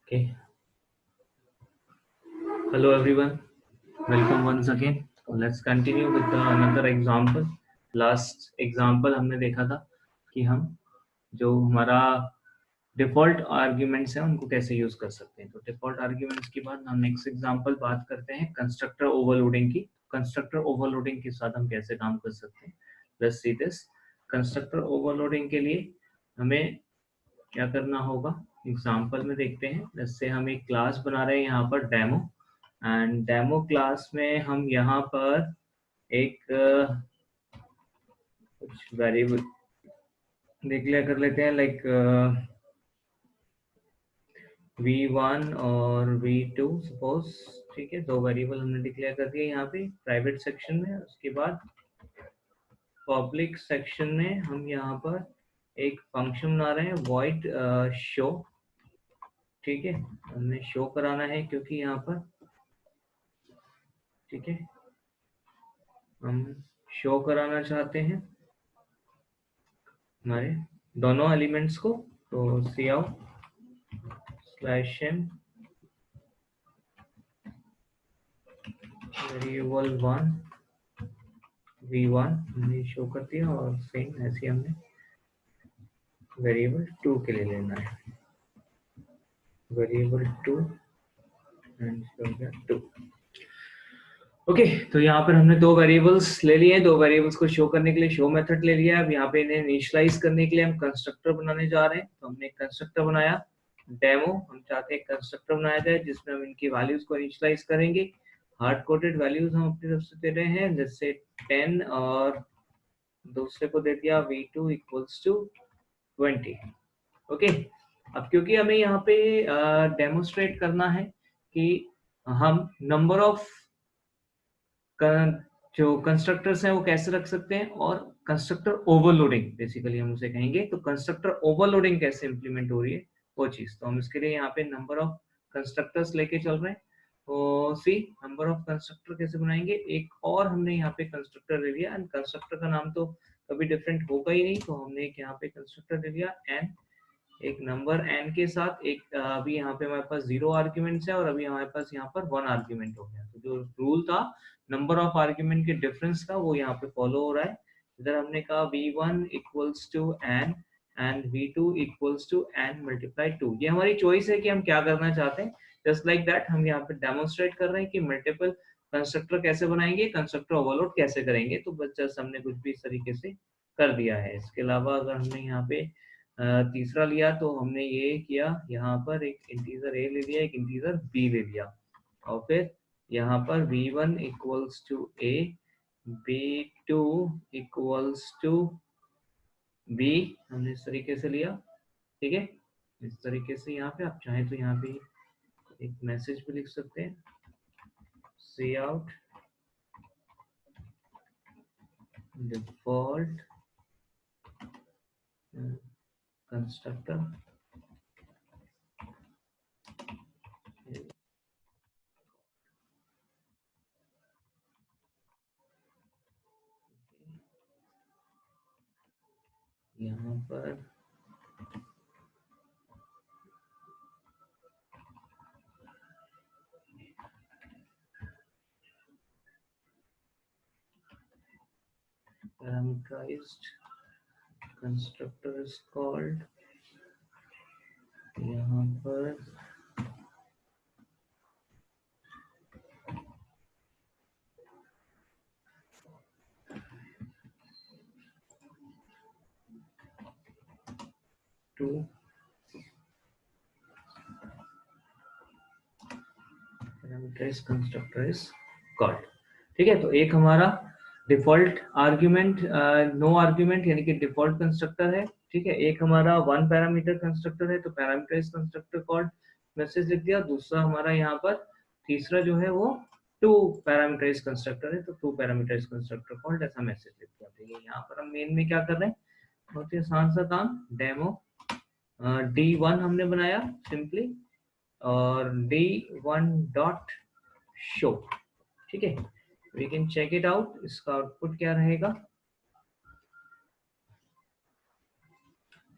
Okay. Hello everyone. Welcome once again. Let's continue with another example. Last example हमने देखा था कि हम जो हमारा डिफॉल्ट आर्ग्यूमेंट्स हैं उनको कैसे यूज कर सकते हैं। तो डिफॉल्ट आर्ग्यूमेंट्स के बाद हम नेक्स्ट एग्जांपल बात करते हैं कंस्ट्रक्टर ओवरलोडिंग की। कंस्ट्रक्टर ओवरलोडिंग के साथ हम कैसे काम कर सकते हैं। Let's see this. Constructor overloading के लिए हमें क्या करना होगा, एग्जांपल में देखते हैं। जैसे हम एक क्लास बना रहे हैं यहाँ पर डेमो, एंड डेमो क्लास में हम यहाँ पर एक कुछ वेरिएबल डिक्लेयर कर लेते हैं, लाइक v1 और v2 सपोज। ठीक है, दो वेरिएबल हमने डिक्लेयर कर दिए यहाँ पे प्राइवेट सेक्शन में। उसके बाद पब्लिक सेक्शन में हम यहाँ पर एक फंक्शन बना रहे हैं void शो। ठीक है, हमें शो कराना है क्योंकि यहाँ पर, ठीक है, हम शो कराना चाहते हैं हमारे दोनों एलिमेंट्स को। तो cout/m वेरिएबल 1 v1 हमने शो कर दिया, और सेम ऐसे हमने वेरिएबल 2 के लिए लेना है, वेरिएबल 2 एंड 2। ओके, तो यहाँ पर हमने दो वेरिएबल्स ले लिए हैं। दो वेरिएबल्स को शो करने के लिए शो मेथड ले लिया है। अब यहाँ पे इन्हें इनिशियलाइज करने के लिए हम कंस्ट्रक्टर बनाने जा रहे हैं। तो हमने एक कंस्ट्रक्टर बनाया डेमो। हम चाहते हैं कंस्ट्रक्टर बनाया जाए जिसमें हम इनकी वैल्यूज को इनिशियलाइज करेंगे। हार्ड कोडेड वैल्यूज हम अपनी तरफ से दे रहे हैं, जैसे 10, और दूसरे को दे दिया v2 इक्वल्स टू 20। ओके, अब क्योंकि हमें यहाँ पे डेमोस्ट्रेट करना है कि हम नंबर ऑफ जो कंस्ट्रक्टर्स हैं वो कैसे रख सकते हैं, और कंस्ट्रक्टर ओवरलोडिंग बेसिकली हम उसे कहेंगे। तो कंस्ट्रक्टर ओवरलोडिंग कैसे इंप्लीमेंट हो रही है वो चीज, तो हम इसके लिए यहाँ पे नंबर ऑफ कंस्ट्रक्टर्स लेके चल रहे हैं। तो सी नंबर ऑफ कंस्ट्रक्टर कैसे बनाएंगे, एक और हमने यहाँ पे कंस्ट्रक्टर ले लिया, एंड कंस्ट्रक्टर का नाम तो कभी डिफरेंट होगा ही नहीं। तो हमने एक यहाँ पे कंस्ट्रक्टर ले लिया एन, एक नंबर n के साथ। एक अभी यहाँ पे हमारे पास 0 आर्ग्यूमेंट्स है, और अभी हमारे पास यहाँ पर 1 आर्ग्यूमेंट हो गया। तो जो रूल था नंबर ऑफ आर्ग्यूमेंट के डिफरेंस का, वो यहाँ पे फॉलो हो रहा है। इधर हमने कहा v1 equals to n and v2 equals to n multiply 2। ये हमारी चॉइस है कि हम क्या करना चाहते हैं। जस्ट लाइक दैट हम यहाँ पे डेमोन्स्ट्रेट कर रहे हैं कि मल्टीपल कंस्ट्रक्टर कैसे बनाएंगे, कंस्ट्रक्टर ओवरलोड कैसे करेंगे। तो बस जस्ट हमने कुछ भी इस तरीके से कर दिया है। इसके अलावा अगर हमने यहाँ पे तीसरा लिया, तो हमने ये किया, यहाँ पर एक इंटीजर a ले लिया, एक इंटीजर b ले लिया, और फिर यहाँ पर v1 equals to a, v2 equals to b हमने इस तरीके से लिया। ठीक है, इस तरीके से यहाँ पे आप चाहें तो यहाँ पे एक मैसेज भी लिख सकते हैं, cout डिफॉल्ट कंस्ट्रक्टर यहाँ पर parameterized constructor is called, यहाँ पर to parameterized constructor is called। ठीक है, तो एक हमारा डिफॉल्ट आर्ग्यूमेंट नो आर्ग्यूमेंट यानी कि डिफॉल्ट कंस्ट्रक्टर है। ठीक है, एक हमारा 1 पैरामीटर कंस्ट्रक्टर है, तो पैरामीटराइज्ड कंस्ट्रक्टर कॉल्ड मैसेज लिख दिया। दूसरा हमारा यहाँ पर तीसरा जो है वो 2 पैरामीटराइज्ड कंस्ट्रक्टर है, तो 2 पैरामीटराइज्ड कंस्ट्रक्टर कॉल्ड ऐसा मैसेज लिख दिया। ठीक है, यहाँ पर हम मेन में क्या कर रहे हैं, बहुत ही आसान सा काम, डेमो d1 हमने बनाया सिंपली, और d1 डॉट शो। ठीक है, we can check it out, इसका आउटपुट क्या रहेगा।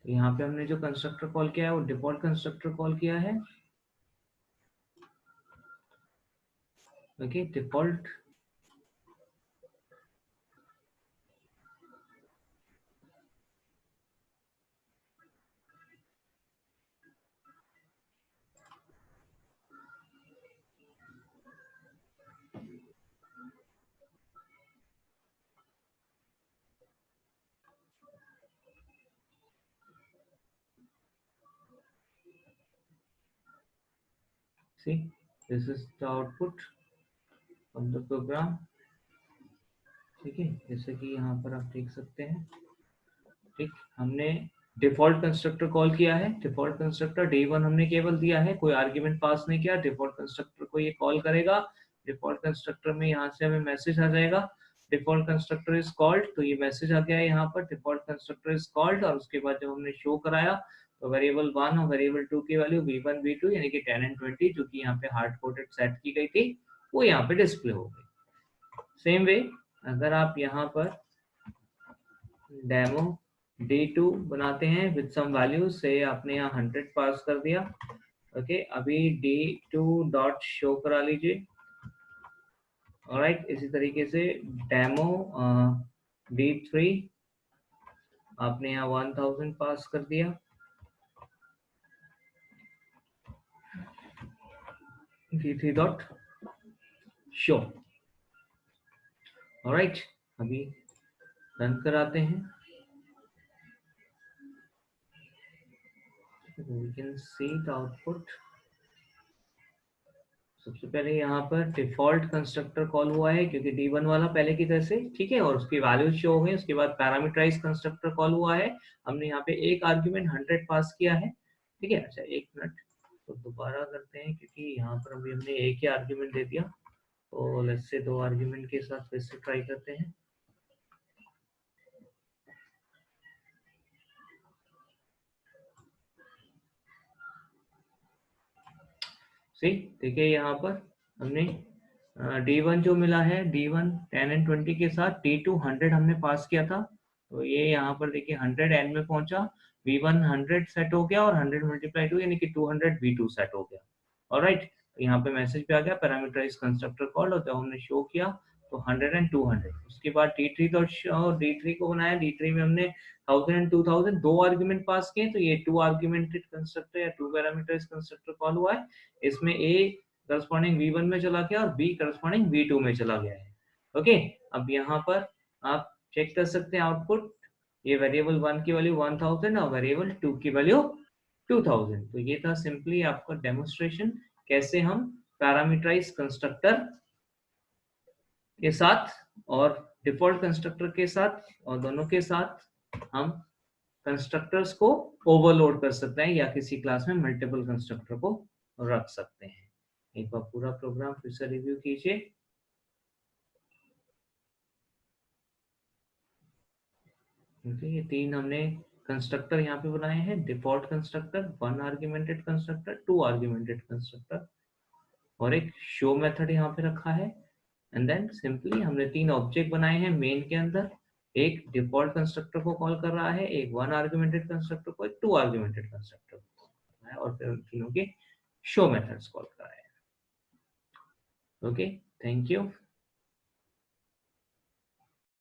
तो यहाँ पे हमने जो कंस्ट्रक्टर कॉल किया है वो डिफॉल्ट कंस्ट्रक्टर कॉल किया है, okay default see this is the output of the program. ठीक है, जैसे कि यहाँ पर आप देख सकते हैं। ठीक, हमने डिफॉल्ट कंस्ट्रक्टर कॉल किया है। डिफॉल्ट कंस्ट्रक्टर डे वन हमने केवल दिया है, कोई आर्ग्यूमेंट पास नहीं किया। डिफॉल्ट कंस्ट्रक्टर को ये कॉल करेगा। डिफॉल्ट कंस्ट्रक्टर में यहाँ से हमें मैसेज आ जाएगा डिफॉल्ट कंस्ट्रक्टर इज कॉल्ड, तो ये मैसेज आ गया है यहाँ पर डिफॉल्ट कंस्ट्रक्टर इज कॉल्ड। और उसके बाद जब हमने शो कराया तो वेरिएबल 1 और वेरिएबल 2 की वैल्यू v1 v2 यानी कि 10 एंड 20 जो कि यहाँ पे हार्ड कोडेड सेट की गई थी वो यहाँ पे डिस्प्ले हो गई। सेम वे अगर आप यहाँ पर डेमो d2 बनाते हैं विद सम वैल्यूज से, आपने यहाँ 100 पास कर दिया। ओके, अभी d2 डॉट शो करा लीजिए। ऑलराइट, इसी तरीके से डेमो d3 आपने यहाँ 1000 पास कर दिया। d3 dot show. ऑलराइट, अभी रन कराते हैं। we can see the output। सबसे पहले यहाँ पर डिफॉल्ट कंस्ट्रक्टर कॉल हुआ है क्योंकि d1 वाला पहले की तरह से, ठीक है, और उसकी वैल्यू शो हो गई। उसके बाद पैरामीटराइज कंस्ट्रक्टर कॉल हुआ है, हमने यहाँ पे एक आर्ग्यूमेंट 100 पास किया है। ठीक है, अच्छा एक मिनट, तो दोबारा करते हैं क्योंकि यहाँ पर अभी हमने एक ही आर्ग्यूमेंट दे दिया, तो लेट्स से 2 आर्ग्यूमेंट के साथ फिर से ट्राई करते हैं। सी देखिए यहाँ पर हमने d1 जो मिला है, d1 10 एंड 20 के साथ, d2 100 हमने पास किया था, तो ये यहाँ पर देखिए 100 एंड में पहुंचा, v1 100 सेट हो गया और 100 मल्टीप्लाई 2 यानी कि 200 v2 सेट हो गया। ऑलराइट, तो यहाँ पे मैसेज भी आ गया पैरामीटराइज कंस्ट्रक्टर कॉल, और जब हमने शो किया तो 100 एंड 200। उसके बाद d3 d3 को बनाया, d3 में हमने 1000 एंड 2000 दो आर्ग्यूमेंट पास किए, तो ये 2 आर्ग्यूमेंटेड कंस्ट्रक्टर या 2 पैरामीटराइज कंस्ट्रक्टर कॉल हुआ है। इसमें a करस्पॉन्डिंग v1 में चला गया और b करस्पॉन्डिंग v2 में चला गया है। ओके, अब यहाँ पर आप चेक कर सकते हैं आउटपुट, ये वेरिएबल 1 की वैल्यू 1000 और वेरिएबल 2 की वैल्यू 2000। तो ये था सिंपली आपका डेमोन्स्ट्रेशन कैसे हम पैरामीटराइज कंस्ट्रक्टर के साथ और डिफॉल्ट कंस्ट्रक्टर के साथ और दोनों के साथ हम कंस्ट्रक्टर्स को ओवरलोड कर सकते हैं या किसी क्लास में मल्टीपल कंस्ट्रक्टर को रख सकते हैं। एक बार पूरा प्रोग्राम फिर से रिव्यू कीजिए। ये 3 हमने कंस्ट्रक्टर यहाँ पे बनाए हैं, default constructor, 1 augmented constructor, 2 augmented constructor और एक शो मेथड यहाँ पे रखा है। एंड देन सिंपली हमने 3 ऑब्जेक्ट बनाए हैं मेन के अंदर, एक डिफॉल्ट कंस्ट्रक्टर को कॉल कर रहा है, एक 1 आर्ग्यूमेंटेड कंस्ट्रक्टर को, एक 2 आर्ग्यूमेंटेड कंस्ट्रक्टर को, और फिर तीनों के शो मेथड्स कॉल कर रहे हैं। Okay, thank you.